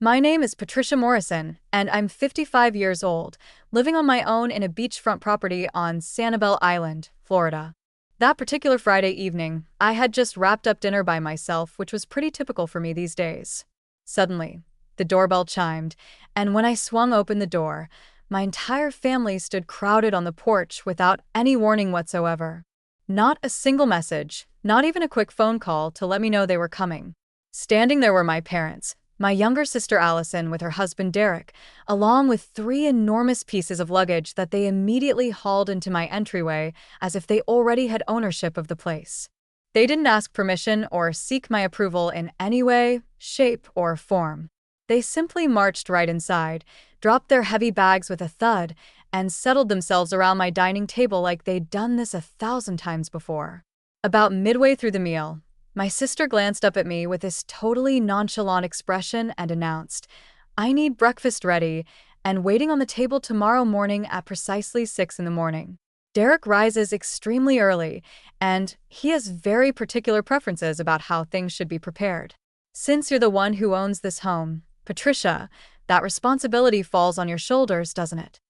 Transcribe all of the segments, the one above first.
My name is Patricia Morrison, and I'm 55 years old, living on my own in a beachfront property on Sanibel Island, Florida. That particular Friday evening, I had just wrapped up dinner by myself, which was pretty typical for me these days. Suddenly, the doorbell chimed, and when I swung open the door, my entire family stood crowded on the porch without any warning whatsoever. Not a single message, not even a quick phone call to let me know they were coming. Standing there were my parents, my younger sister Allison with her husband Derek, along with three enormous pieces of luggage that they immediately hauled into my entryway as if they already had ownership of the place. They didn't ask permission or seek my approval in any way, shape, or form. They simply marched right inside, dropped their heavy bags with a thud, and settled themselves around my dining table like they'd done this 1,000 times before. About midway through the meal, my sister glanced up at me with this totally nonchalant expression and announced, "I need breakfast ready and waiting on the table tomorrow morning at precisely 6 in the morning." Derek rises extremely early, and he has very particular preferences about how things should be prepared. Since you're the one who owns this home, Patricia, that responsibility falls on your shoulders, doesn't it?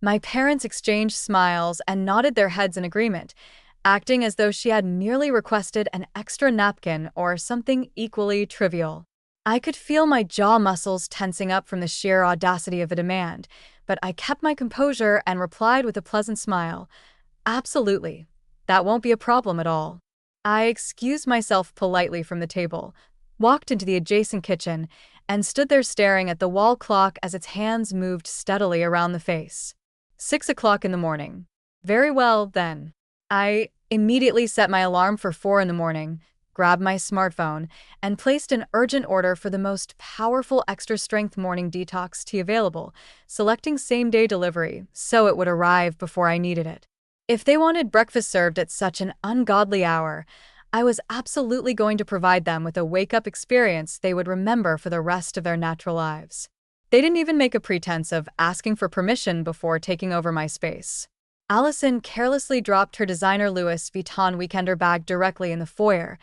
My parents exchanged smiles and nodded their heads in agreement, acting as though she had merely requested an extra napkin or something equally trivial. I could feel my jaw muscles tensing up from the sheer audacity of the demand, but I kept my composure and replied with a pleasant smile, "Absolutely. That won't be a problem at all." I excused myself politely from the table, walked into the adjacent kitchen, and stood there staring at the wall clock as its hands moved steadily around the face. 6 o'clock in the morning. Very well, then. I immediately set my alarm for 4 in the morning, grabbed my smartphone, and placed an urgent order for the most powerful extra-strength morning detox tea available, selecting same-day delivery so it would arrive before I needed it. If they wanted breakfast served at such an ungodly hour, I was absolutely going to provide them with a wake-up experience they would remember for the rest of their natural lives. They didn't even make a pretense of asking for permission before taking over my space. Allison carelessly dropped her designer Louis Vuitton weekender bag directly in the foyer,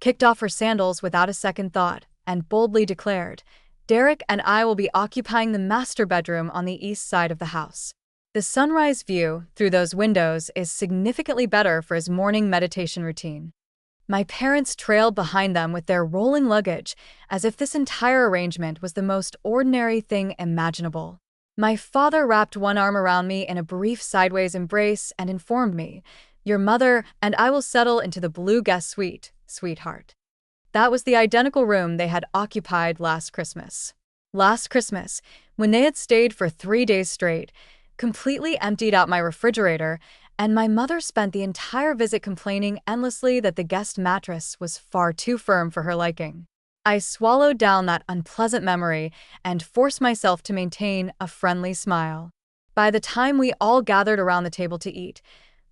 kicked off her sandals without a second thought, and boldly declared, "Derek and I will be occupying the master bedroom on the east side of the house. The sunrise view through those windows is significantly better for his morning meditation routine." My parents trailed behind them with their rolling luggage, as if this entire arrangement was the most ordinary thing imaginable. My father wrapped one arm around me in a brief sideways embrace and informed me, "Your mother and I will settle into the blue guest suite, sweetheart." That was the identical room they had occupied last Christmas. Last Christmas, when they had stayed for 3 days straight, completely emptied out my refrigerator, and my mother spent the entire visit complaining endlessly that the guest mattress was far too firm for her liking. I swallowed down that unpleasant memory and forced myself to maintain a friendly smile. By the time we all gathered around the table to eat,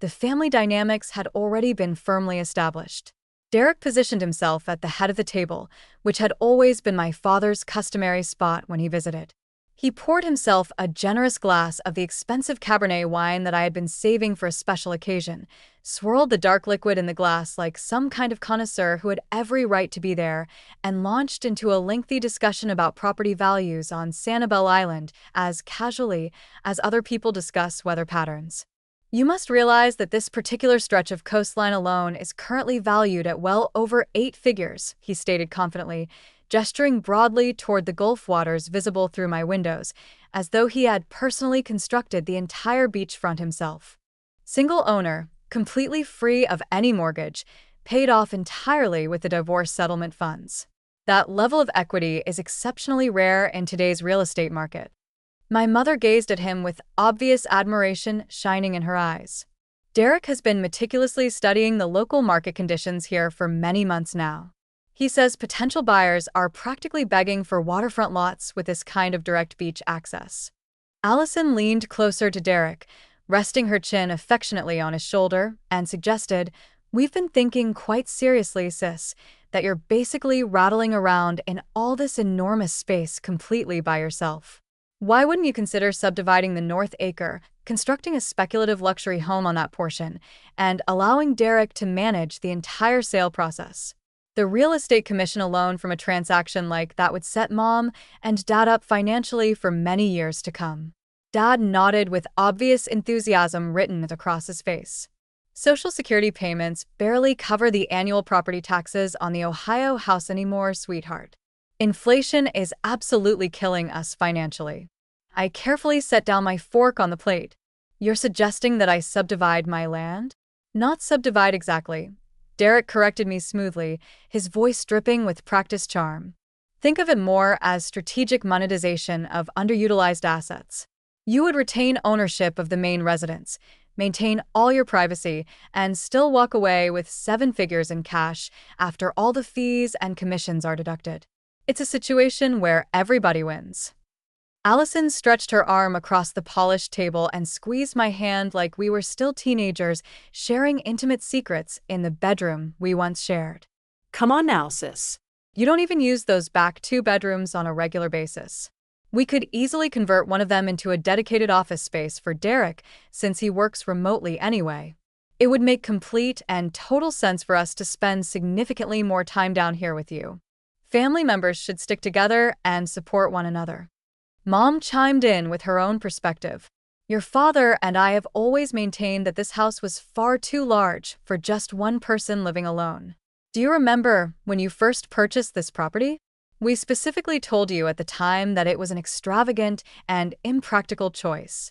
the family dynamics had already been firmly established. Derek positioned himself at the head of the table, which had always been my father's customary spot when he visited. He poured himself a generous glass of the expensive Cabernet wine that I had been saving for a special occasion, swirled the dark liquid in the glass like some kind of connoisseur who had every right to be there, and launched into a lengthy discussion about property values on Sanibel Island as casually as other people discuss weather patterns. "You must realize that this particular stretch of coastline alone is currently valued at well over 8 figures, he stated confidently, gesturing broadly toward the Gulf waters visible through my windows, as though he had personally constructed the entire beachfront himself. Single owner, completely free of any mortgage, paid off entirely with the divorce settlement funds. That level of equity is exceptionally rare in today's real estate market." My mother gazed at him with obvious admiration shining in her eyes. "Derek has been meticulously studying the local market conditions here for many months now. He says potential buyers are practically begging for waterfront lots with this kind of direct beach access." Allison leaned closer to Derek, resting her chin affectionately on his shoulder, and suggested, "We've been thinking quite seriously, sis, that you're basically rattling around in all this enormous space completely by yourself. Why wouldn't you consider subdividing the North Acre, constructing a speculative luxury home on that portion, and allowing Derek to manage the entire sale process? The real estate commission alone from a transaction like that would set Mom and Dad up financially for many years to come. Dad nodded with obvious enthusiasm written across his face. Social Security payments barely cover the annual property taxes on the Ohio house anymore, sweetheart. Inflation is absolutely killing us financially. I carefully set down my fork on the plate. You're suggesting that I subdivide my land? Not subdivide exactly. Derek corrected me smoothly, his voice dripping with practiced charm. Think of it more as strategic monetization of underutilized assets. You would retain ownership of the main residence, maintain all your privacy, and still walk away with 7 figures in cash after all the fees and commissions are deducted. It's a situation where everybody wins. Allison stretched her arm across the polished table and squeezed my hand like we were still teenagers sharing intimate secrets in the bedroom we once shared. Come on now, sis. You don't even use those back 2 bedrooms on a regular basis. We could easily convert one of them into a dedicated office space for Derek since he works remotely anyway. It would make complete and total sense for us to spend significantly more time down here with you. Family members should stick together and support one another. Mom chimed in with her own perspective. Your father and I have always maintained that this house was far too large for just one person living alone. Do you remember when you first purchased this property? We specifically told you at the time that it was an extravagant and impractical choice.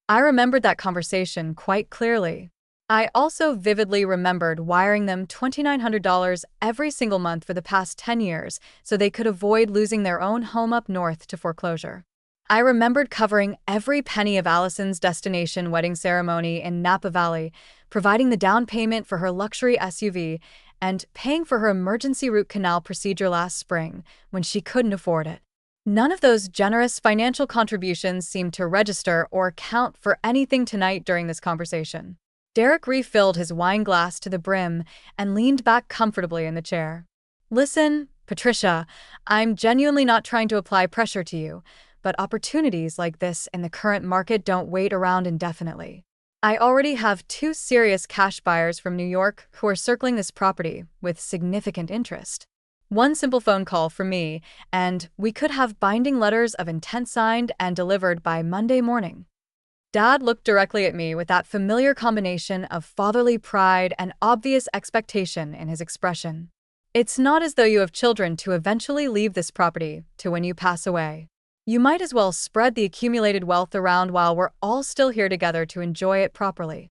I remembered that conversation quite clearly. I also vividly remembered wiring them $2,900 every single month for the past 10 years so they could avoid losing their own home up north to foreclosure. I remembered covering every penny of Allison's destination wedding ceremony in Napa Valley, providing the down payment for her luxury SUV, and paying for her emergency root canal procedure last spring when she couldn't afford it. None of those generous financial contributions seemed to register or count for anything tonight during this conversation. Derek refilled his wine glass to the brim and leaned back comfortably in the chair. Listen, Patricia, I'm genuinely not trying to apply pressure to you, but opportunities like this in the current market don't wait around indefinitely. I already have 2 serious cash buyers from New York who are circling this property with significant interest. One simple phone call from me, and we could have binding letters of intent signed and delivered by Monday morning. Dad looked directly at me with that familiar combination of fatherly pride and obvious expectation in his expression. It's not as though you have children to eventually leave this property to when you pass away. You might as well spread the accumulated wealth around while we're all still here together to enjoy it properly.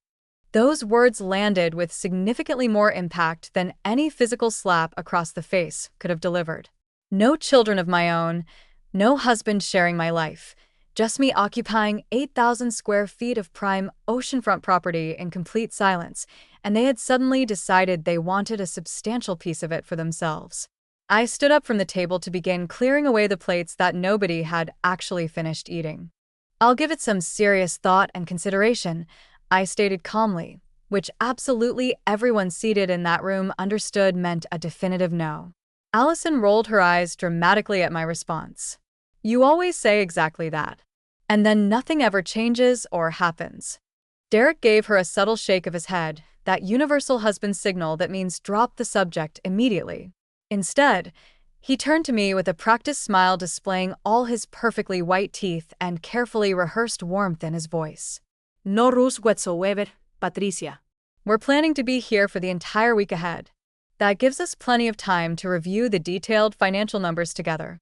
Those words landed with significantly more impact than any physical slap across the face could have delivered. No children of my own, no husband sharing my life, just me occupying 8,000 square feet of prime oceanfront property in complete silence, and they had suddenly decided they wanted a substantial piece of it for themselves. I stood up from the table to begin clearing away the plates that nobody had actually finished eating. I'll give it some serious thought and consideration, I stated calmly, which absolutely everyone seated in that room understood meant a definitive no. Allison rolled her eyes dramatically at my response. You always say exactly that. And then nothing ever changes or happens. Derek gave her a subtle shake of his head, that universal husband signal that means drop the subject immediately. Instead, he turned to me with a practiced smile displaying all his perfectly white teeth and carefully rehearsed warmth in his voice. No rules whatsoever, Patricia. We're planning to be here for the entire week ahead. That gives us plenty of time to review the detailed financial numbers together.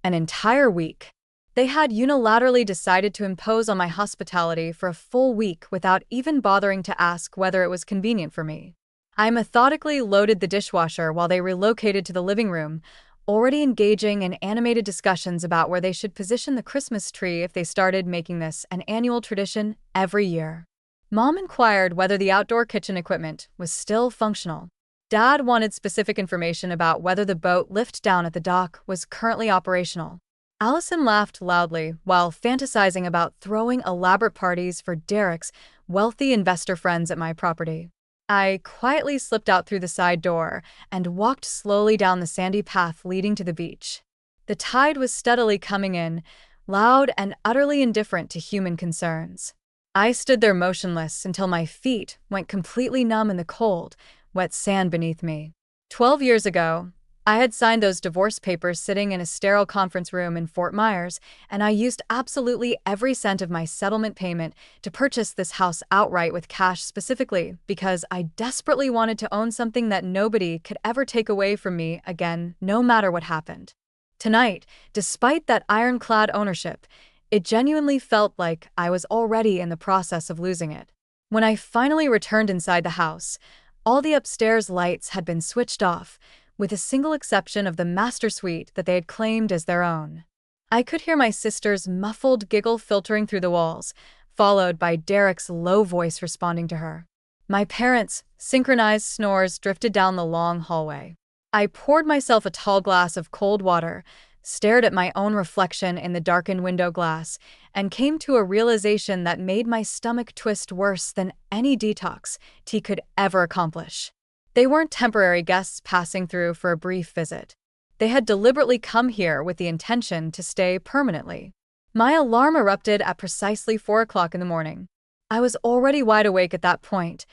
An entire week. They had unilaterally decided to impose on my hospitality for a full week without even bothering to ask whether it was convenient for me. I methodically loaded the dishwasher while they relocated to the living room, already engaging in animated discussions about where they should position the Christmas tree if they started making this an annual tradition every year. Mom inquired whether the outdoor kitchen equipment was still functional. Dad wanted specific information about whether the boat lift down at the dock was currently operational. Allison laughed loudly while fantasizing about throwing elaborate parties for Derek's wealthy investor friends at my property. I quietly slipped out through the side door and walked slowly down the sandy path leading to the beach. The tide was steadily coming in, loud and utterly indifferent to human concerns. I stood there motionless until my feet went completely numb in the cold, wet sand beneath me. 12 years ago, I had signed those divorce papers sitting in a sterile conference room in Fort Myers, and I used absolutely every cent of my settlement payment to purchase this house outright with cash specifically because I desperately wanted to own something that nobody could ever take away from me again, no matter what happened. Tonight, despite that ironclad ownership, it genuinely felt like I was already in the process of losing it. When I finally returned inside the house, all the upstairs lights had been switched off, with a single exception of the master suite that they had claimed as their own. I could hear my sister's muffled giggle filtering through the walls, followed by Derek's low voice responding to her. My parents' synchronized snores drifted down the long hallway. I poured myself a tall glass of cold water, stared at my own reflection in the darkened window glass, and came to a realization that made my stomach twist worse than any detox tea could ever accomplish. They weren't temporary guests passing through for a brief visit. They had deliberately come here with the intention to stay permanently. My alarm erupted at precisely 4 o'clock in the morning. I was already wide awake at that point,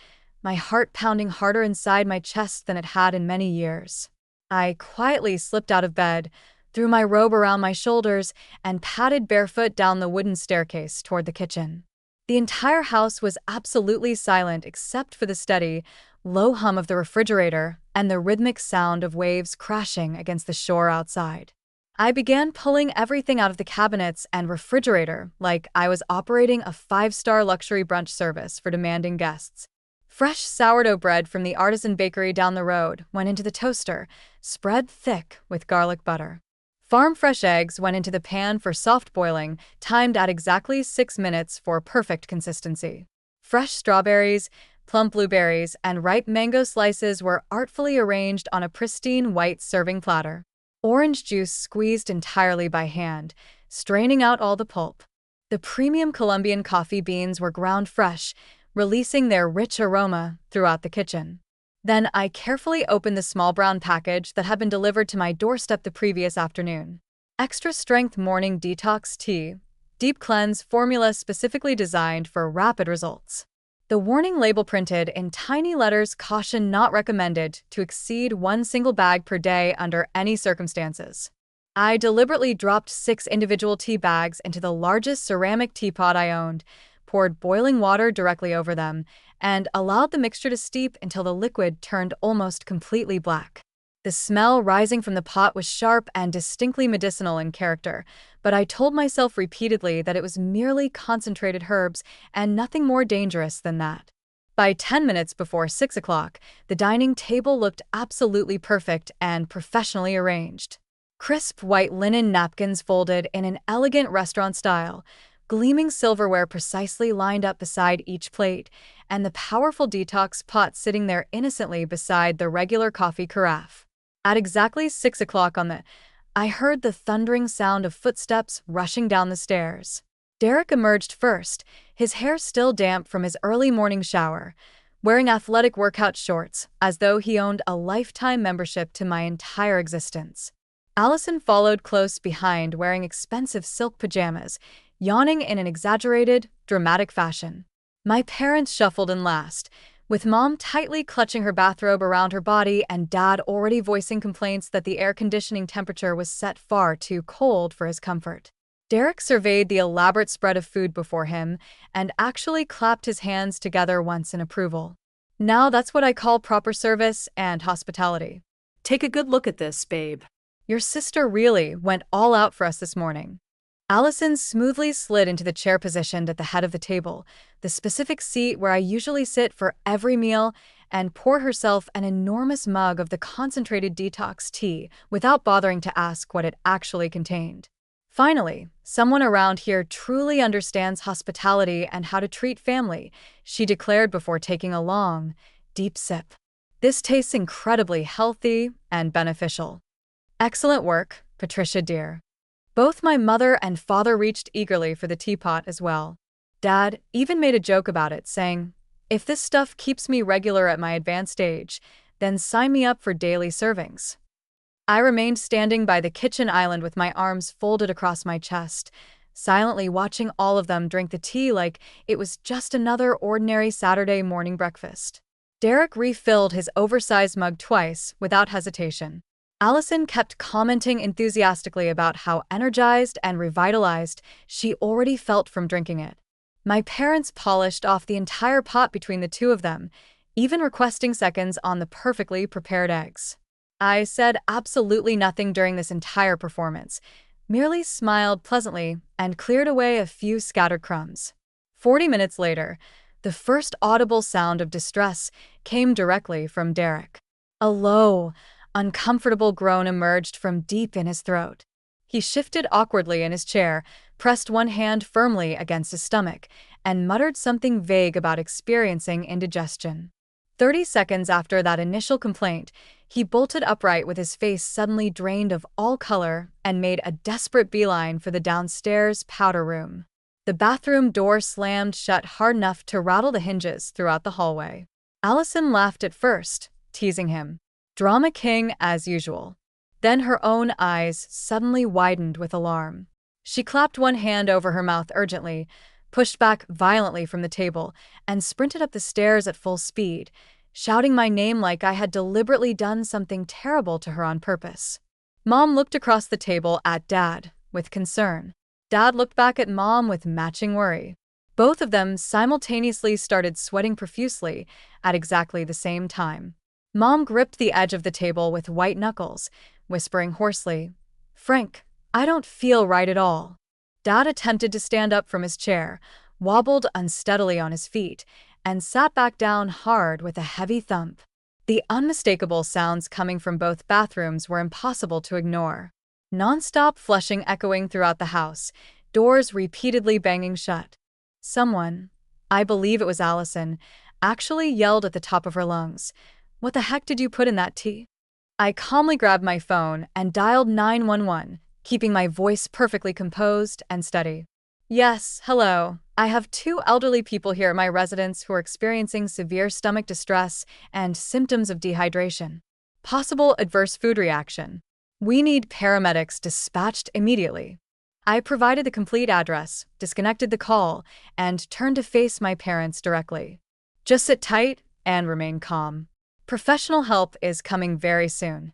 my heart pounding harder inside my chest than it had in many years. I quietly slipped out of bed, threw my robe around my shoulders, and padded barefoot down the wooden staircase toward the kitchen. The entire house was absolutely silent except for the steady, low hum of the refrigerator and the rhythmic sound of waves crashing against the shore outside. I began pulling everything out of the cabinets and refrigerator like I was operating a 5-star luxury brunch service for demanding guests. Fresh sourdough bread from the artisan bakery down the road went into the toaster, spread thick with garlic butter. Farm-fresh eggs went into the pan for soft boiling, timed at exactly 6 minutes for perfect consistency. Fresh strawberries, plump blueberries, and ripe mango slices were artfully arranged on a pristine white serving platter. Orange juice squeezed entirely by hand, straining out all the pulp. The premium Colombian coffee beans were ground fresh, releasing their rich aroma throughout the kitchen. Then I carefully opened the small brown package that had been delivered to my doorstep the previous afternoon. Extra strength morning detox tea, deep cleanse formula specifically designed for rapid results. The warning label printed in tiny letters caution not recommended to exceed 1 single bag per day under any circumstances. I deliberately dropped 6 individual tea bags into the largest ceramic teapot I owned, poured boiling water directly over them, and allowed the mixture to steep until the liquid turned almost completely black. The smell rising from the pot was sharp and distinctly medicinal in character, but I told myself repeatedly that it was merely concentrated herbs and nothing more dangerous than that. By 10 minutes before 6 o'clock, the dining table looked absolutely perfect and professionally arranged. Crisp white linen napkins folded in an elegant restaurant style, gleaming silverware precisely lined up beside each plate, and the powerful detox pot sitting there innocently beside the regular coffee carafe. At exactly 6 o'clock I heard the thundering sound of footsteps rushing down the stairs. Derek emerged first, his hair still damp from his early morning shower, wearing athletic workout shorts as though he owned a lifetime membership to my entire existence. Allison followed close behind wearing expensive silk pajamas, yawning in an exaggerated, dramatic fashion. My parents shuffled in last, with Mom tightly clutching her bathrobe around her body and Dad already voicing complaints that the air conditioning temperature was set far too cold for his comfort. Derek surveyed the elaborate spread of food before him and actually clapped his hands together once in approval. Now that's what I call proper service and hospitality. Take a good look at this, babe. Your sister really went all out for us this morning. Allison smoothly slid into the chair positioned at the head of the table, the specific seat where I usually sit for every meal, and poured herself an enormous mug of the concentrated detox tea without bothering to ask what it actually contained. Finally, someone around here truly understands hospitality and how to treat family, she declared before taking a long, deep sip. This tastes incredibly healthy and beneficial. Excellent work, Patricia dear. Both my mother and father reached eagerly for the teapot as well. Dad even made a joke about it, saying, "If this stuff keeps me regular at my advanced age, then sign me up for daily servings." I remained standing by the kitchen island with my arms folded across my chest, silently watching all of them drink the tea like it was just another ordinary Saturday morning breakfast. Derek refilled his oversized mug twice, without hesitation. Allison kept commenting enthusiastically about how energized and revitalized she already felt from drinking it. My parents polished off the entire pot between the two of them, even requesting seconds on the perfectly prepared eggs. I said absolutely nothing during this entire performance, merely smiled pleasantly and cleared away a few scattered crumbs. 40 minutes later, the first audible sound of distress came directly from Derek. A low, uncomfortable groan emerged from deep in his throat. He shifted awkwardly in his chair, pressed one hand firmly against his stomach, and muttered something vague about experiencing indigestion. 30 seconds after that initial complaint, he bolted upright with his face suddenly drained of all color and made a desperate beeline for the downstairs powder room. The bathroom door slammed shut hard enough to rattle the hinges throughout the hallway. Allison laughed at first, teasing him. Drama king as usual. Then her own eyes suddenly widened with alarm. She clapped one hand over her mouth urgently, pushed back violently from the table, and sprinted up the stairs at full speed, shouting my name like I had deliberately done something terrible to her on purpose. Mom looked across the table at Dad, with concern. Dad looked back at Mom with matching worry. Both of them simultaneously started sweating profusely at exactly the same time. Mom gripped the edge of the table with white knuckles, whispering hoarsely, "Frank, I don't feel right at all." Dad attempted to stand up from his chair, wobbled unsteadily on his feet, and sat back down hard with a heavy thump. The unmistakable sounds coming from both bathrooms were impossible to ignore. Non-stop flushing echoing throughout the house, doors repeatedly banging shut. Someone, I believe it was Allison, actually yelled at the top of her lungs, "What the heck did you put in that tea?" I calmly grabbed my phone and dialed 911, keeping my voice perfectly composed and steady. "Yes, hello. I have two elderly people here at my residence who are experiencing severe stomach distress and symptoms of dehydration. Possible adverse food reaction. We need paramedics dispatched immediately." I provided the complete address, disconnected the call, and turned to face my parents directly. "Just sit tight and remain calm. Professional help is coming very soon."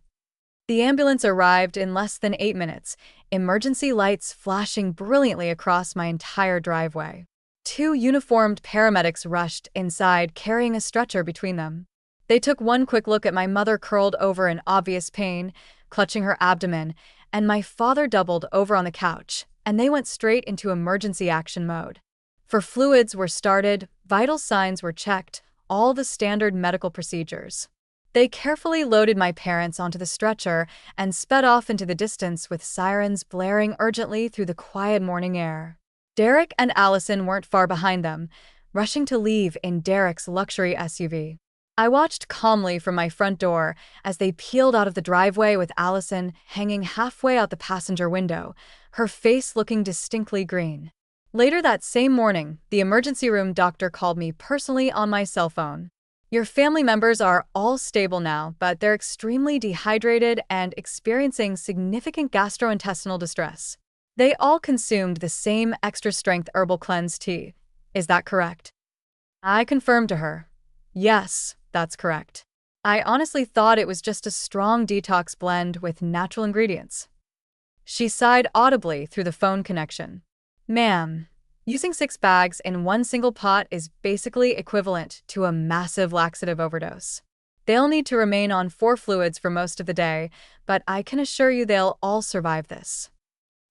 The ambulance arrived in less than 8 minutes, emergency lights flashing brilliantly across my entire driveway. Two uniformed paramedics rushed inside, carrying a stretcher between them. They took one quick look at my mother curled over in obvious pain, clutching her abdomen, and my father doubled over on the couch, and they went straight into emergency action mode. For fluids were started, vital signs were checked, all the standard medical procedures. They carefully loaded my parents onto the stretcher and sped off into the distance with sirens blaring urgently through the quiet morning air. Derek and Allison weren't far behind them, rushing to leave in Derek's luxury SUV. I watched calmly from my front door as they peeled out of the driveway with Allison hanging halfway out the passenger window, her face looking distinctly green. Later that same morning, the emergency room doctor called me personally on my cell phone. "Your family members are all stable now, but they're extremely dehydrated and experiencing significant gastrointestinal distress. They all consumed the same extra-strength herbal cleanse tea. Is that correct?" I confirmed to her. "Yes, that's correct. I honestly thought it was just a strong detox blend with natural ingredients." She sighed audibly through the phone connection. "Ma'am, using 6 bags in one single pot is basically equivalent to a massive laxative overdose. They'll need to remain on 4 fluids for most of the day, but I can assure you they'll all survive this."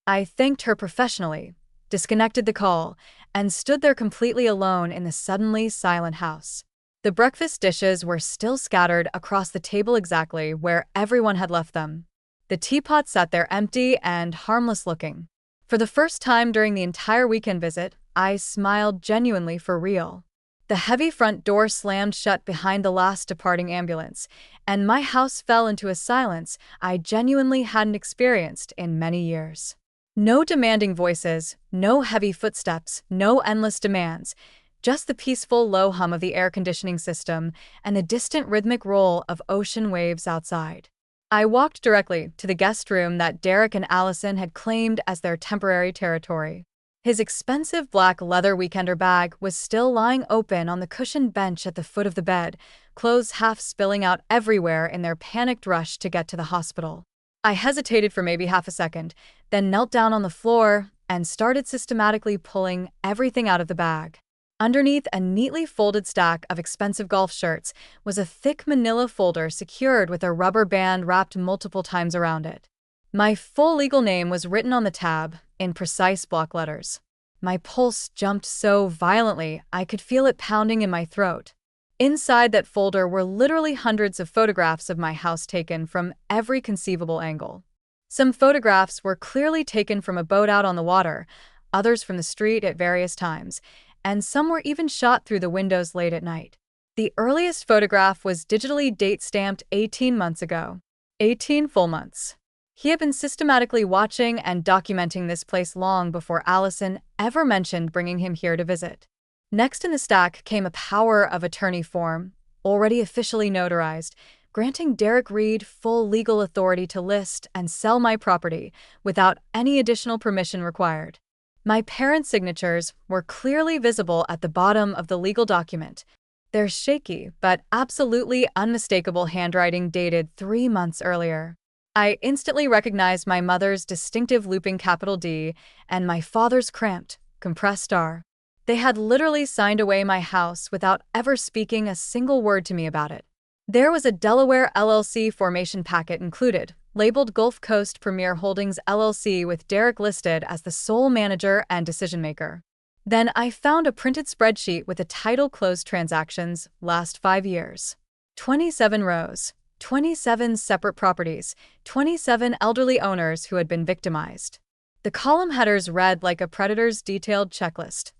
I thanked her professionally, disconnected the call, and stood there completely alone in the suddenly silent house. The breakfast dishes were still scattered across the table exactly where everyone had left them. The teapot sat there empty and harmless looking. For the first time during the entire weekend visit, I smiled genuinely for real. The heavy front door slammed shut behind the last departing ambulance, and my house fell into a silence I genuinely hadn't experienced in many years. No demanding voices, no heavy footsteps, no endless demands, just the peaceful low hum of the air conditioning system and the distant rhythmic roll of ocean waves outside. I walked directly to the guest room that Derek and Allison had claimed as their temporary territory. His expensive black leather weekender bag was still lying open on the cushioned bench at the foot of the bed, clothes half spilling out everywhere in their panicked rush to get to the hospital. I hesitated for maybe half a second, then knelt down on the floor and started systematically pulling everything out of the bag. Underneath a neatly folded stack of expensive golf shirts was a thick manila folder secured with a rubber band wrapped multiple times around it. My full legal name was written on the tab in precise block letters. My pulse jumped so violently I could feel it pounding in my throat. Inside that folder were literally hundreds of photographs of my house taken from every conceivable angle. Some photographs were clearly taken from a boat out on the water, others from the street at various times, and some were even shot through the windows late at night. The earliest photograph was digitally date-stamped 18 months ago. 18 full months. He had been systematically watching and documenting this place long before Allison ever mentioned bringing him here to visit. Next in the stack came a power of attorney form, already officially notarized, granting Derek Reed full legal authority to list and sell my property without any additional permission required. My parents' signatures were clearly visible at the bottom of the legal document, their shaky but absolutely unmistakable handwriting dated 3 months earlier. I instantly recognized my mother's distinctive looping capital D and my father's cramped, compressed R. They had literally signed away my house without ever speaking a single word to me about it. There was a Delaware LLC formation packet included, labeled Gulf Coast Premier Holdings LLC with Derek listed as the sole manager and decision-maker. Then I found a printed spreadsheet with the title closed transactions last 5 years. 27 rows. 27 separate properties, 27 elderly owners who had been victimized. The column headers read like a predator's detailed checklist.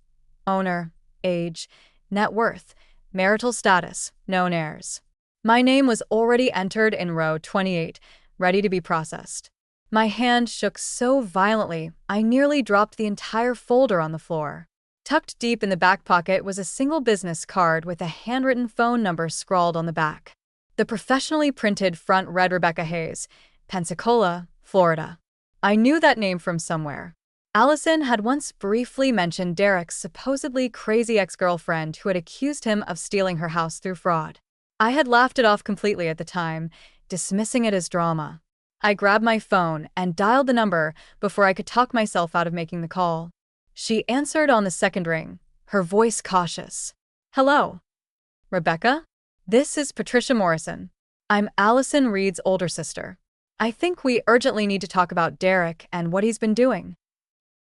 Owner, age, net worth, marital status, known heirs. My name was already entered in row 28, ready to be processed. My hand shook so violently, I nearly dropped the entire folder on the floor. Tucked deep in the back pocket was a single business card with a handwritten phone number scrawled on the back. The professionally printed front read Rebecca Hayes, Pensacola, Florida. I knew that name from somewhere. Allison had once briefly mentioned Derek's supposedly crazy ex-girlfriend who had accused him of stealing her house through fraud. I had laughed it off completely at the time, dismissing it as drama. I grabbed my phone and dialed the number before I could talk myself out of making the call. She answered on the second ring, her voice cautious. Hello? Rebecca? This is Patricia Morrison. I'm Allison Reed's older sister. I think we urgently need to talk about Derek and what he's been doing.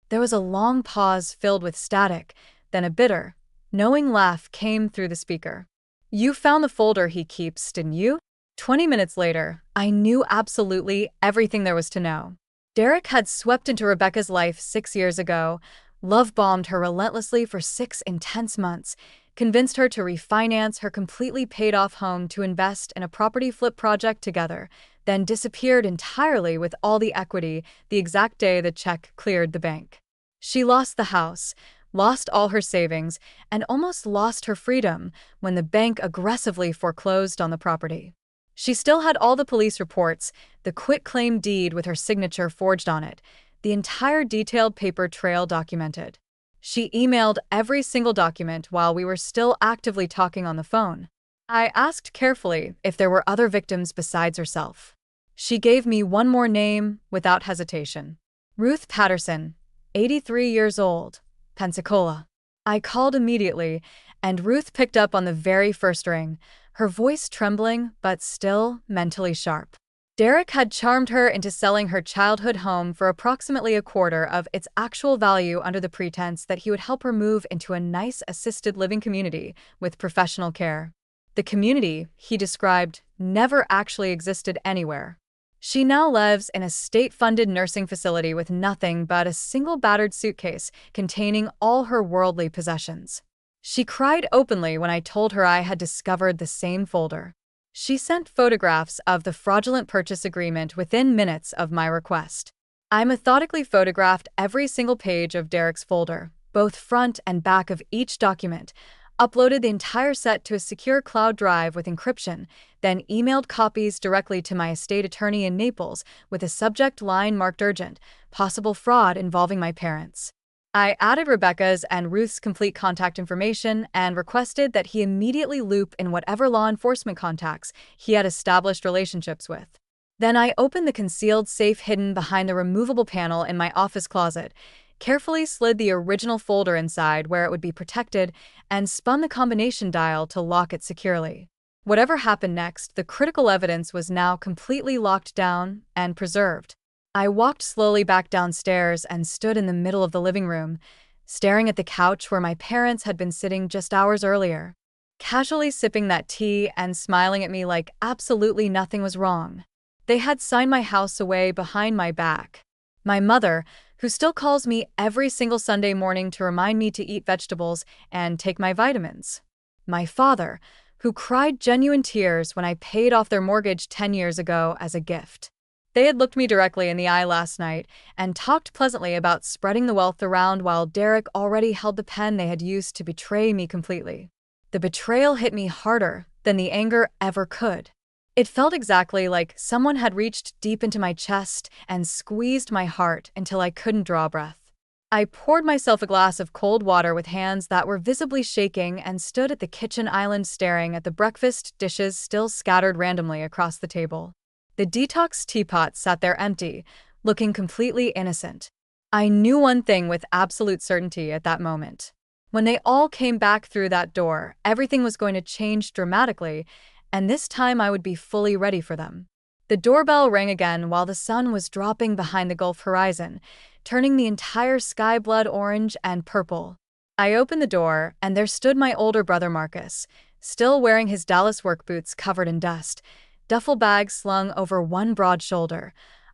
There was a long pause filled with static, then a bitter, knowing laugh came through the speaker. You found the folder he keeps, didn't you? 20 minutes later, I knew absolutely everything there was to know. Derek had swept into Rebecca's life 6 years ago, love-bombed her relentlessly for 6 intense months, convinced her to refinance her completely paid-off home to invest in a property flip project together, then disappeared entirely with all the equity the exact day the check cleared the bank. She lost the house, lost all her savings, and almost lost her freedom when the bank aggressively foreclosed on the property. She still had all the police reports, the quitclaim deed with her signature forged on it, the entire detailed paper trail documented. She emailed every single document while we were still actively talking on the phone. I asked carefully if there were other victims besides herself. She gave me one more name without hesitation. Ruth Patterson, 83 years old, Pensacola. I called immediately, and Ruth picked up on the very first ring, her voice trembling but still mentally sharp. Derek had charmed her into selling her childhood home for approximately a quarter of its actual value under the pretense that he would help her move into a nice assisted living community with professional care. The community, he described, never actually existed anywhere. She now lives in a state-funded nursing facility with nothing but a single battered suitcase containing all her worldly possessions. She cried openly when I told her I had discovered the same folder. She sent photographs of the fraudulent purchase agreement within minutes of my request. I methodically photographed every single page of Derek's folder, both front and back of each document, uploaded the entire set to a secure cloud drive with encryption, then emailed copies directly to my estate attorney in Naples with a subject line marked urgent, possible fraud involving my parents. I added Rebecca's and Ruth's complete contact information and requested that he immediately loop in whatever law enforcement contacts he had established relationships with. Then I opened the concealed safe hidden behind the removable panel in my office closet, carefully slid the original folder inside where it would be protected, and spun the combination dial to lock it securely. Whatever happened next, the critical evidence was now completely locked down and preserved. I walked slowly back downstairs and stood in the middle of the living room, staring at the couch where my parents had been sitting just hours earlier, casually sipping that tea and smiling at me like absolutely nothing was wrong. They had signed my house away behind my back. My mother, who still calls me every single Sunday morning to remind me to eat vegetables and take my vitamins. My father, who cried genuine tears when I paid off their mortgage 10 years ago as a gift. They had looked me directly in the eye last night and talked pleasantly about spreading the wealth around while Derek already held the pen they had used to betray me completely. The betrayal hit me harder than the anger ever could. It felt exactly like someone had reached deep into my chest and squeezed my heart until I couldn't draw breath. I poured myself a glass of cold water with hands that were visibly shaking and stood at the kitchen island staring at the breakfast dishes still scattered randomly across the table. The detox teapot sat there empty, looking completely innocent. I knew one thing with absolute certainty at that moment. When they all came back through that door, everything was going to change dramatically, and this time I would be fully ready for them. The doorbell rang again while the sun was dropping behind the Gulf horizon, turning the entire sky blood orange and purple. I opened the door, and there stood my older brother Marcus, still wearing his Dallas work boots covered in dust, duffel bag slung over one broad shoulder,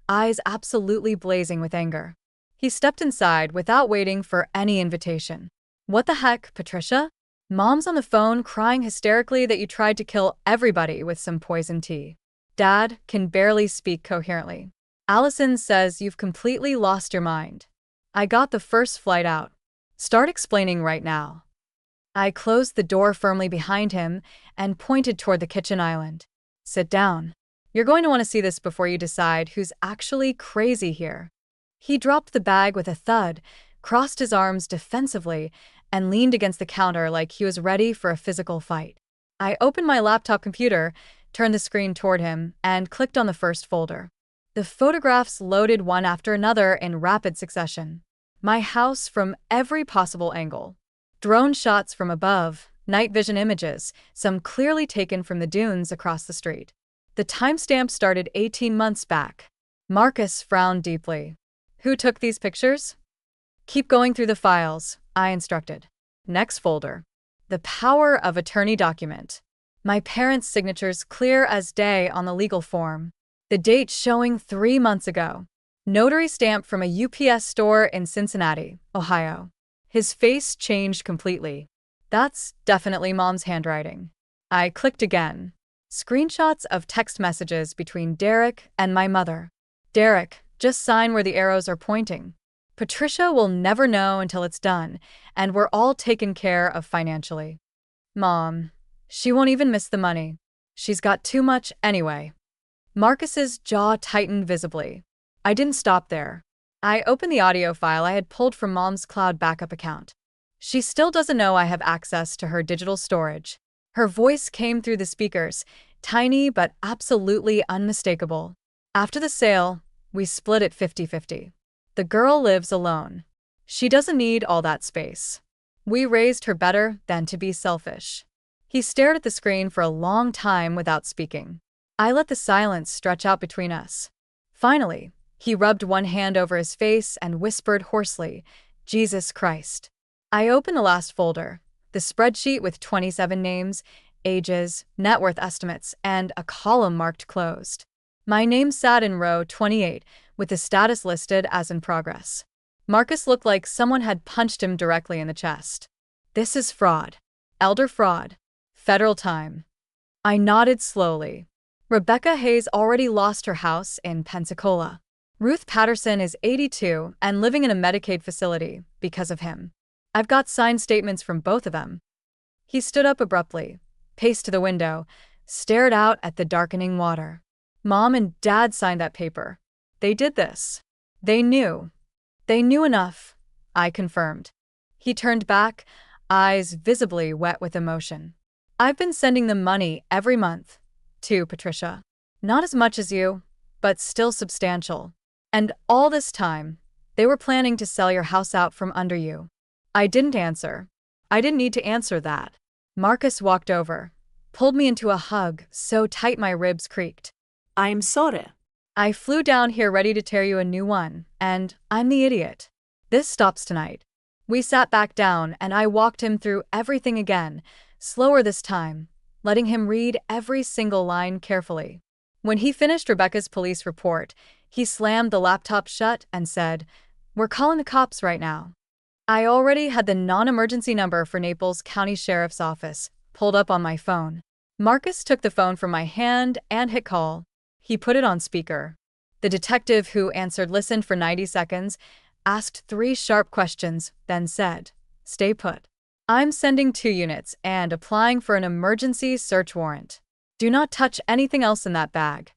eyes absolutely blazing with anger. He stepped inside without waiting for any invitation. "What the heck, Patricia? Mom's on the phone crying hysterically that you tried to kill everybody with some poison tea. Dad can barely speak coherently. Allison says you've completely lost your mind. I got the first flight out. Start explaining right now." I closed the door firmly behind him and pointed toward the kitchen island. "Sit down. You're going to want to see this before you decide who's actually crazy here." He dropped the bag with a thud, crossed his arms defensively, and leaned against the counter like he was ready for a physical fight. I opened my laptop computer, turned the screen toward him, and clicked on the first folder. The photographs loaded one after another in rapid succession. My house from every possible angle. Drone shots from above, night vision images, some clearly taken from the dunes across the street. The timestamp started 18 months back. Marcus frowned deeply. "Who took these pictures?" "Keep going through the files," I instructed. Next folder. The power of attorney document. My parents' signatures clear as day on the legal form. The date showing 3 months ago. Notary stamp from a UPS store in Cincinnati, Ohio. His face changed completely. That's definitely Mom's handwriting. I clicked again. Screenshots of text messages between Derek and my mother. "Derek, just sign where the arrows are pointing. Patricia will never know until it's done, and we're all taken care of financially. Mom, she won't even miss the money. She's got too much anyway." Marcus's jaw tightened visibly. I didn't stop there. I opened the audio file I had pulled from Mom's cloud backup account. "She still doesn't know I have access to her digital storage." Her voice came through the speakers, tiny but absolutely unmistakable. "After the sale, we split it 50-50. The girl lives alone. She doesn't need all that space. We raised her better than to be selfish." He stared at the screen for a long time without speaking. I let the silence stretch out between us. Finally, he rubbed one hand over his face and whispered hoarsely, "Jesus Christ." I opened the last folder, the spreadsheet with 27 names, ages, net worth estimates, and a column marked closed. My name sat in row 28, with the status listed as in progress. Marcus looked like someone had punched him directly in the chest. "This is fraud. Elder fraud. Federal time." I nodded slowly. Rebecca Hayes already lost her house in Pensacola. Ruth Patterson is 82 and living in a Medicaid facility because of him. I've got signed statements from both of them. He stood up abruptly, paced to the window, stared out at the darkening water. "Mom and Dad signed that paper. They did this. They knew. They knew enough. I confirmed. He turned back, eyes visibly wet with emotion. I've been sending them money every month. Too, Patricia. Not as much as you, but still substantial. And all this time, they were planning to sell your house out from under you. I didn't answer. I didn't need to answer that. Marcus walked over, pulled me into a hug so tight my ribs creaked. I'm sorry. I flew down here ready to tear you a new one, and I'm the idiot. This stops tonight. We sat back down and I walked him through everything again, slower this time, letting him read every single line carefully. When he finished Rebecca's police report, he slammed the laptop shut and said, "We're calling the cops right now." I already had the non-emergency number for Naples County Sheriff's Office pulled up on my phone. Marcus took the phone from my hand and hit call. He put it on speaker. The detective who answered listened for 90 seconds, asked 3 sharp questions, then said, "Stay put. I'm sending 2 units and applying for an emergency search warrant. Do not touch anything else in that bag."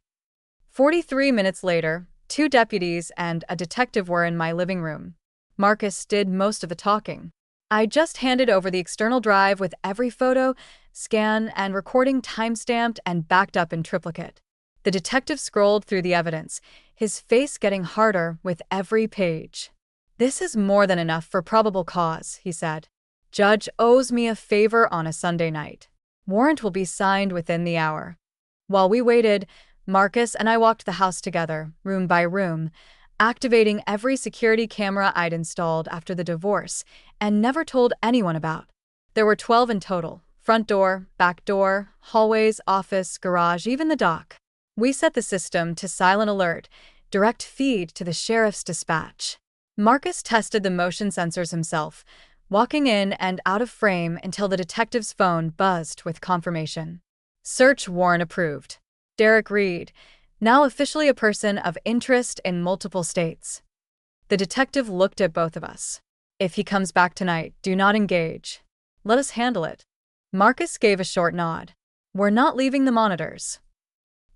43 minutes later, 2 deputies and a detective were in my living room. Marcus did most of the talking. I just handed over the external drive with every photo, scan, and recording timestamped and backed up in triplicate. The detective scrolled through the evidence, his face getting harder with every page. "This is more than enough for probable cause," he said. "Judge owes me a favor on a Sunday night. Warrant will be signed within the hour." While we waited, Marcus and I walked the house together, room by room, activating every security camera I'd installed after the divorce and never told anyone about. There were 12 in total: front door, back door, hallways, office, garage, even the dock. We set the system to silent alert, direct feed to the sheriff's dispatch. Marcus tested the motion sensors himself, walking in and out of frame until the detective's phone buzzed with confirmation. Search warrant approved. Derek Reed, now officially a person of interest in multiple states. The detective looked at both of us. "If he comes back tonight, do not engage. Let us handle it." Marcus gave a short nod. "We're not leaving the monitors."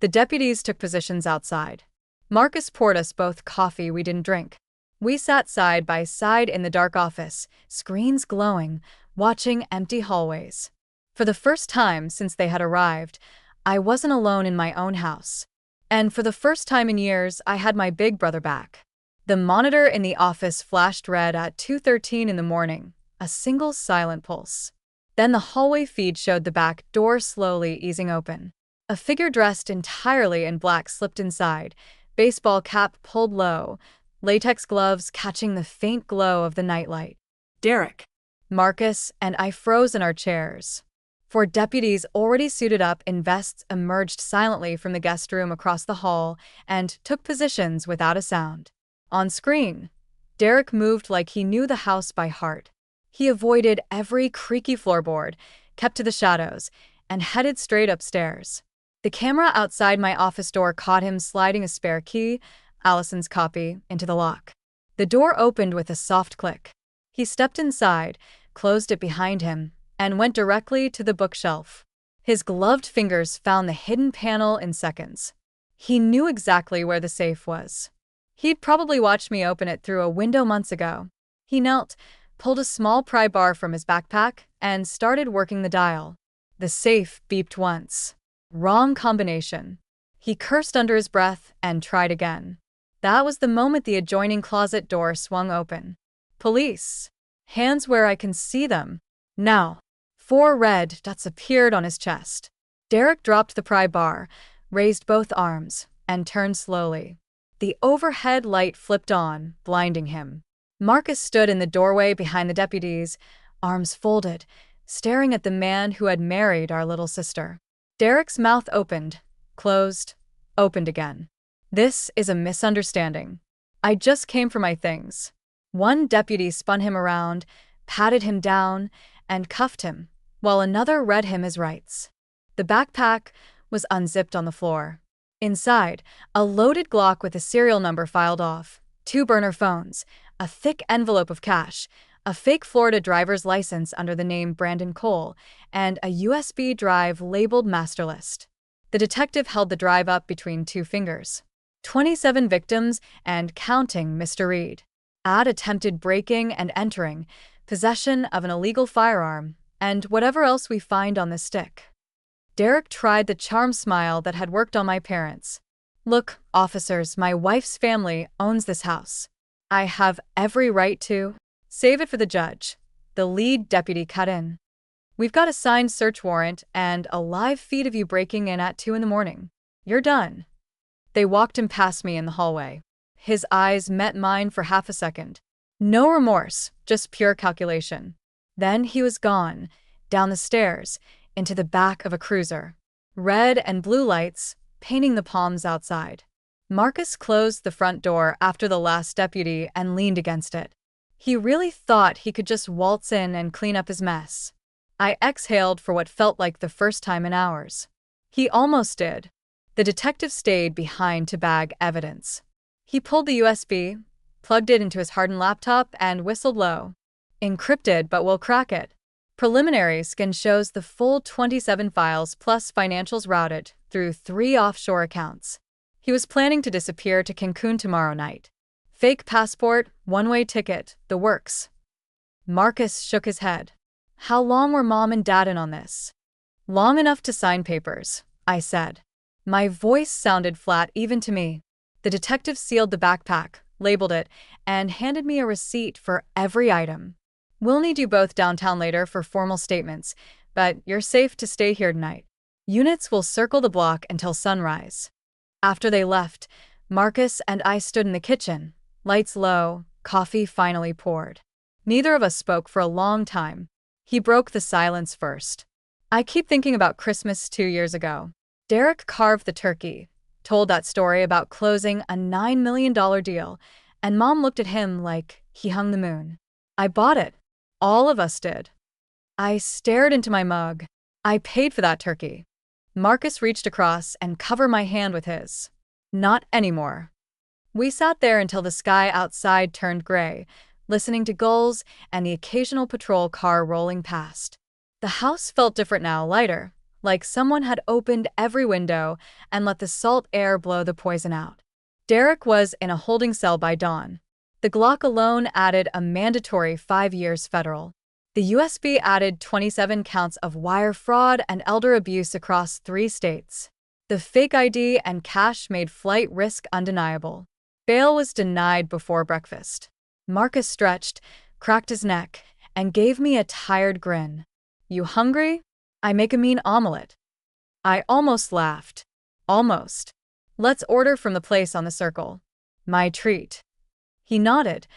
The deputies took positions outside. Marcus poured us both coffee we didn't drink. We sat side by side in the dark office, screens glowing, watching empty hallways. For the first time since they had arrived, I wasn't alone in my own house. And for the first time in years, I had my big brother back. The monitor in the office flashed red at 2:13 in the morning, a single silent pulse. Then the hallway feed showed the back door slowly easing open. A figure dressed entirely in black slipped inside, baseball cap pulled low, latex gloves catching the faint glow of the nightlight. Derek. Marcus and I froze in our chairs. 4 deputies already suited up in vests emerged silently from the guest room across the hall and took positions without a sound. On screen, Derek moved like he knew the house by heart. He avoided every creaky floorboard, kept to the shadows, and headed straight upstairs. The camera outside my office door caught him sliding a spare key, Allison's copy, into the lock. The door opened with a soft click. He stepped inside, closed it behind him, and went directly to the bookshelf. His gloved fingers found the hidden panel in seconds. He knew exactly where the safe was. He'd probably watched me open it through a window months ago. He knelt, pulled a small pry bar from his backpack, and started working the dial. The safe beeped once. Wrong combination. He cursed under his breath and tried again. That was the moment the adjoining closet door swung open. "Police. Hands where I can see them. Now." 4 red dots appeared on his chest. Derek dropped the pry bar, raised both arms, and turned slowly. The overhead light flipped on, blinding him. Marcus stood in the doorway behind the deputies, arms folded, staring at the man who had married our little sister. Derek's mouth opened, closed, opened again. "This is a misunderstanding. I just came for my things." One deputy spun him around, patted him down, and cuffed him, while another read him his rights. The backpack was unzipped on the floor. Inside, a loaded Glock with a serial number filed off, 2 burner phones, a thick envelope of cash, a fake Florida driver's license under the name Brandon Cole, and a USB drive labeled Master List. The detective held the drive up between 2 fingers. 27 victims and counting, Mr. Reed. Add attempted breaking and entering, possession of an illegal firearm, and whatever else we find on the stick. Derek tried the charm smile that had worked on my parents. Look, officers, my wife's family owns this house. I have every right to save it for the judge. The lead deputy cut in. We've got a signed search warrant and a live feed of you breaking in at 2 in the morning. You're done. They walked him past me in the hallway. His eyes met mine for half a second. No remorse, just pure calculation. Then he was gone, down the stairs, into the back of a cruiser. Red and blue lights, painting the palms outside. Marcus closed the front door after the last deputy and leaned against it. He really thought he could just waltz in and clean up his mess. I exhaled for what felt like the first time in hours. He almost did. The detective stayed behind to bag evidence. He pulled the USB, plugged it into his hardened laptop, and whistled low. Encrypted, but we'll crack it. Preliminary scan shows the full 27 files plus financials routed through 3 offshore accounts. He was planning to disappear to Cancun tomorrow night. Fake passport, one-way ticket, the works. Marcus shook his head. How long were Mom and Dad in on this? Long enough to sign papers, I said. My voice sounded flat even to me. The detective sealed the backpack, labeled it, and handed me a receipt for every item. We'll need you both downtown later for formal statements, but you're safe to stay here tonight. Units will circle the block until sunrise. After they left, Marcus and I stood in the kitchen, lights low, coffee finally poured. Neither of us spoke for a long time. He broke the silence first. I keep thinking about Christmas 2 years ago. Derek carved the turkey, told that story about closing a $9 million deal, and Mom looked at him like he hung the moon. I bought it. All of us did. I stared into my mug. I paid for that turkey. Marcus reached across and covered my hand with his. Not anymore. We sat there until the sky outside turned gray, listening to gulls and the occasional patrol car rolling past. The house felt different now, lighter, like someone had opened every window and let the salt air blow the poison out. Derek was in a holding cell by dawn. The Glock alone added a mandatory 5 years federal. The USB added 27 counts of wire fraud and elder abuse across 3 states. The fake ID and cash made flight risk undeniable. Bail was denied before breakfast. Marcus stretched, cracked his neck, and gave me a tired grin. You hungry? I make a mean omelet. I almost laughed. Almost. Let's order from the place on the circle. My treat. He nodded,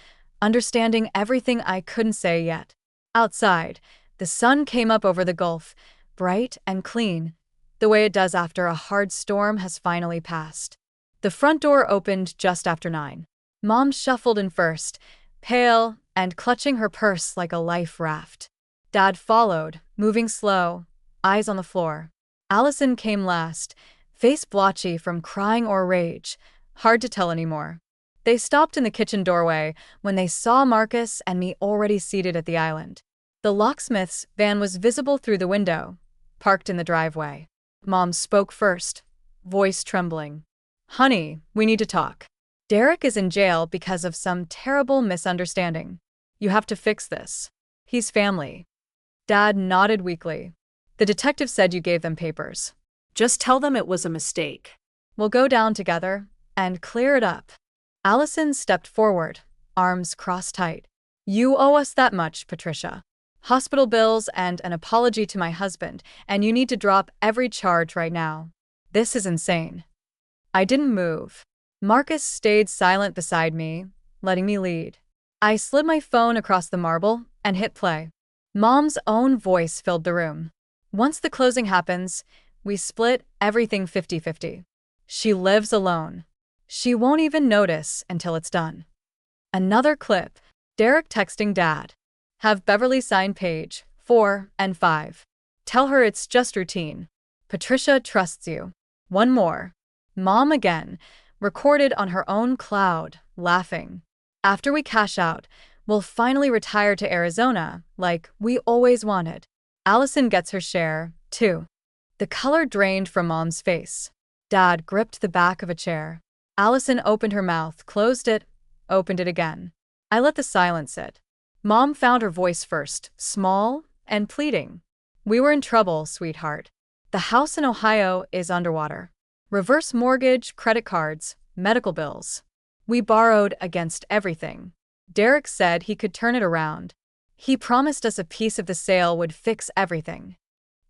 understanding everything I couldn't say yet. Outside, the sun came up over the Gulf, bright and clean, the way it does after a hard storm has finally passed. The front door opened just after 9. Mom shuffled in first, pale and clutching her purse like a life raft. Dad followed, moving slow, eyes on the floor. Allison came last, face blotchy from crying or rage, hard to tell anymore. They stopped in the kitchen doorway when they saw Marcus and me already seated at the island. The locksmith's van was visible through the window, parked in the driveway. Mom spoke first, voice trembling. Honey, we need to talk. Derek is in jail because of some terrible misunderstanding. You have to fix this. He's family. Dad nodded weakly. The detective said you gave them papers. Just tell them it was a mistake. We'll go down together and clear it up. Allison stepped forward, arms crossed tight. You owe us that much, Patricia. Hospital bills and an apology to my husband, and you need to drop every charge right now. This is insane. I didn't move. Marcus stayed silent beside me, letting me lead. I slid my phone across the marble and hit play. Mom's own voice filled the room. Once the closing happens, we split everything 50-50. She lives alone. She won't even notice until it's done. Another clip. Derek texting Dad. Have Beverly sign page 4 and 5. Tell her it's just routine. Patricia trusts you. One more. Mom again, recorded on her own cloud, laughing. After we cash out, we'll finally retire to Arizona, like we always wanted. Allison gets her share, too. The color drained from Mom's face. Dad gripped the back of a chair. Allison opened her mouth, closed it, opened it again. I let the silence sit. Mom found her voice first, small and pleading. We were in trouble, sweetheart. The house in Ohio is underwater. Reverse mortgage, credit cards, medical bills. We borrowed against everything. Derek said he could turn it around. He promised us a piece of the sale would fix everything.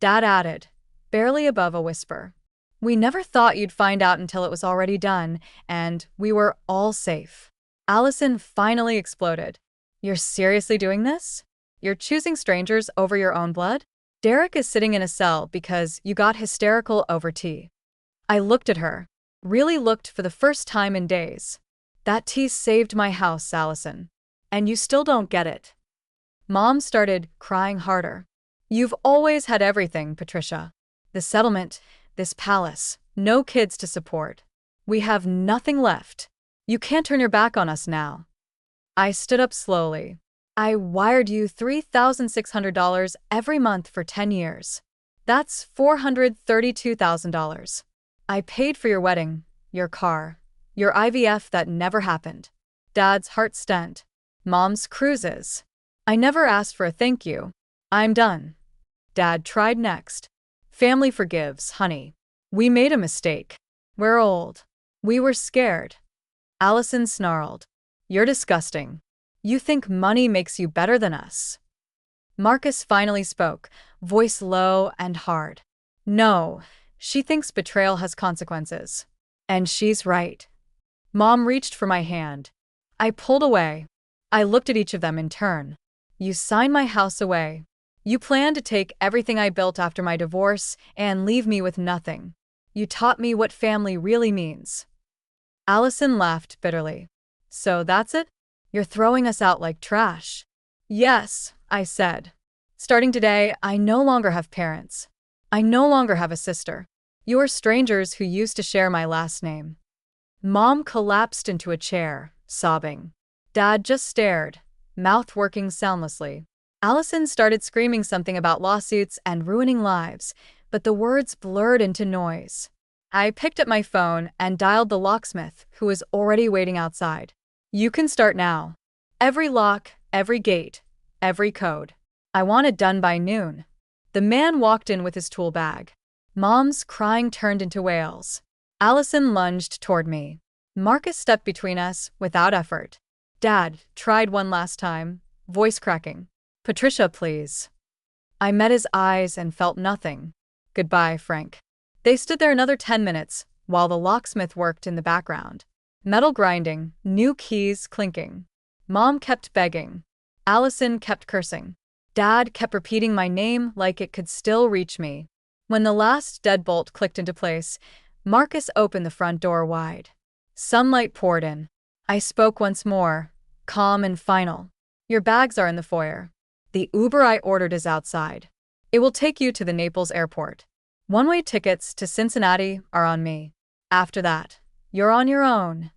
Dad added, barely above a whisper. We never thought you'd find out until it was already done, and we were all safe. Allison finally exploded. You're seriously doing this? You're choosing strangers over your own blood? Derek is sitting in a cell because you got hysterical over tea. I looked at her. Really looked for the first time in days. That tea saved my house, Allison. And you still don't get it. Mom started crying harder. You've always had everything, Patricia. The settlement, this palace, no kids to support. We have nothing left. You can't turn your back on us now. I stood up slowly. I wired you $3,600 every month for 10 years. That's $432,000. I paid for your wedding, your car, your IVF that never happened, Dad's heart stent, Mom's cruises. I never asked for a thank you. I'm done. Dad tried next. Family forgives, honey. We made a mistake. We're old. We were scared. Allison snarled. You're disgusting. You think money makes you better than us. Marcus finally spoke, voice low and hard. No, she thinks betrayal has consequences. And she's right. Mom reached for my hand. I pulled away. I looked at each of them in turn. You signed my house away. You planned to take everything I built after my divorce and leave me with nothing. You taught me what family really means. Allison laughed bitterly. So that's it? You're throwing us out like trash. Yes, I said. Starting today, I no longer have parents. I no longer have a sister. You are strangers who used to share my last name. Mom collapsed into a chair, sobbing. Dad just stared, mouth working soundlessly. Allison started screaming something about lawsuits and ruining lives, but the words blurred into noise. I picked up my phone and dialed the locksmith, who was already waiting outside. You can start now. Every lock, every gate, every code. I want it done by noon. The man walked in with his tool bag. Mom's crying turned into wails. Allison lunged toward me. Marcus stepped between us without effort. Dad tried one last time, voice cracking. Patricia, please. I met his eyes and felt nothing. Goodbye, Frank. They stood there another 10 minutes while the locksmith worked in the background. Metal grinding, new keys clinking. Mom kept begging. Allison kept cursing. Dad kept repeating my name like it could still reach me. When the last deadbolt clicked into place, Marcus opened the front door wide. Sunlight poured in. I spoke once more, calm and final. Your bags are in the foyer. The Uber I ordered is outside. It will take you to the Naples airport. One-way tickets to Cincinnati are on me. After that, you're on your own.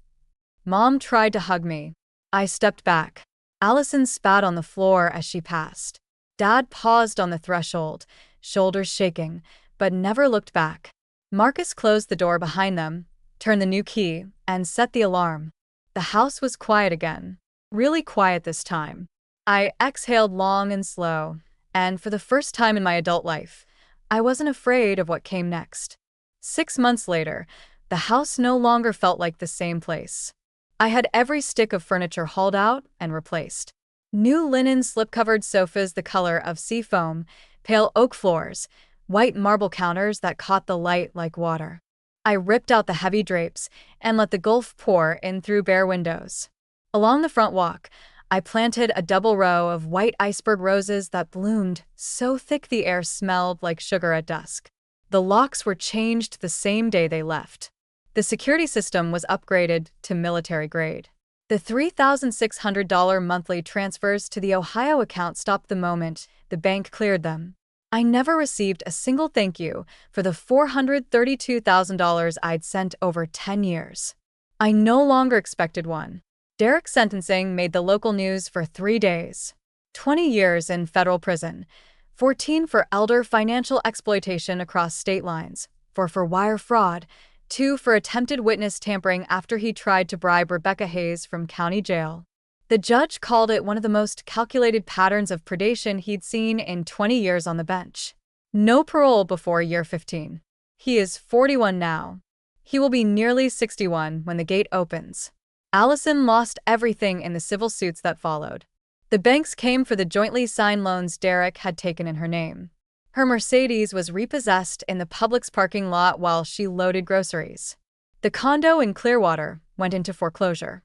Mom tried to hug me. I stepped back. Allison spat on the floor as she passed. Dad paused on the threshold, shoulders shaking, but never looked back. Marcus closed the door behind them, turned the new key, and set the alarm. The house was quiet again. Really quiet this time. I exhaled long and slow, and for the first time in my adult life, I wasn't afraid of what came next. 6 months later, the house no longer felt like the same place. I had every stick of furniture hauled out and replaced. New linen slip-covered sofas the color of sea foam, pale oak floors, white marble counters that caught the light like water. I ripped out the heavy drapes and let the Gulf pour in through bare windows. Along the front walk, I planted a double row of white iceberg roses that bloomed so thick the air smelled like sugar at dusk. The locks were changed the same day they left. The security system was upgraded to military grade. The $3,600 monthly transfers to the Ohio account stopped the moment the bank cleared them. I never received a single thank you for the $432,000 I'd sent over 10 years. I no longer expected one. Derek's sentencing made the local news for 3 days. 20 years in federal prison, 14 for elder financial exploitation across state lines, 4 for wire fraud, 2 for attempted witness tampering after he tried to bribe Rebecca Hayes from county jail. The judge called it one of the most calculated patterns of predation he'd seen in 20 years on the bench. No parole before year 15. He is 41 now. He will be nearly 61 when the gate opens. Allison lost everything in the civil suits that followed. The banks came for the jointly signed loans Derek had taken in her name. Her Mercedes was repossessed in the Publix parking lot while she loaded groceries. The condo in Clearwater went into foreclosure.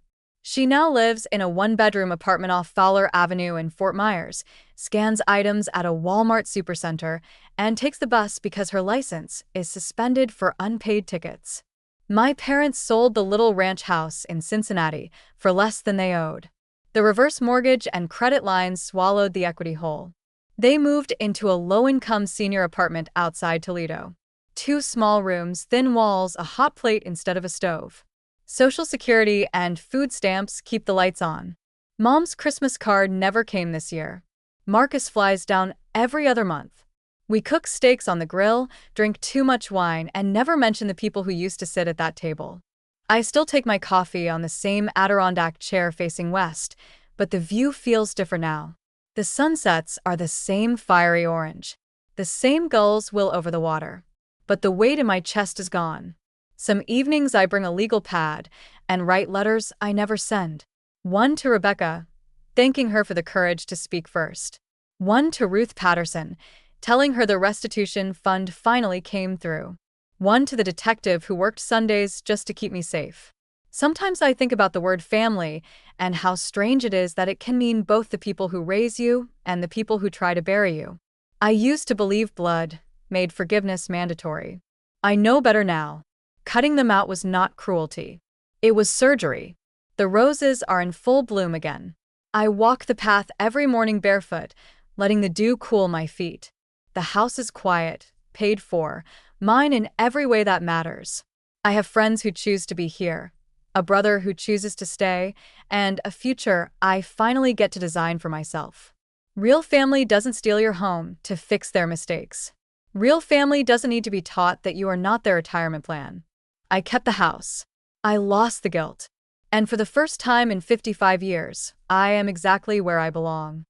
She now lives in a one-bedroom apartment off Fowler Avenue in Fort Myers, scans items at a Walmart supercenter, and takes the bus because her license is suspended for unpaid tickets. My parents sold the little ranch house in Cincinnati for less than they owed. The reverse mortgage and credit lines swallowed the equity whole. They moved into a low-income senior apartment outside Toledo. 2 small rooms, thin walls, a hot plate instead of a stove. Social Security and food stamps keep the lights on. Mom's Christmas card never came this year. Marcus flies down every other month. We cook steaks on the grill, drink too much wine, and never mention the people who used to sit at that table. I still take my coffee on the same Adirondack chair facing west, but the view feels different now. The sunsets are the same fiery orange. The same gulls will over the water. But the weight in my chest is gone. Some evenings I bring a legal pad and write letters I never send. One to Rebecca, thanking her for the courage to speak first. One to Ruth Patterson, telling her the restitution fund finally came through. One to the detective who worked Sundays just to keep me safe. Sometimes I think about the word family and how strange it is that it can mean both the people who raise you and the people who try to bury you. I used to believe blood made forgiveness mandatory. I know better now. Cutting them out was not cruelty. It was surgery. The roses are in full bloom again. I walk the path every morning barefoot, letting the dew cool my feet. The house is quiet, paid for, mine in every way that matters. I have friends who choose to be here, a brother who chooses to stay, and a future I finally get to design for myself. Real family doesn't steal your home to fix their mistakes. Real family doesn't need to be taught that you are not their retirement plan. I kept the house. I lost the guilt. And for the first time in 55 years, I am exactly where I belong.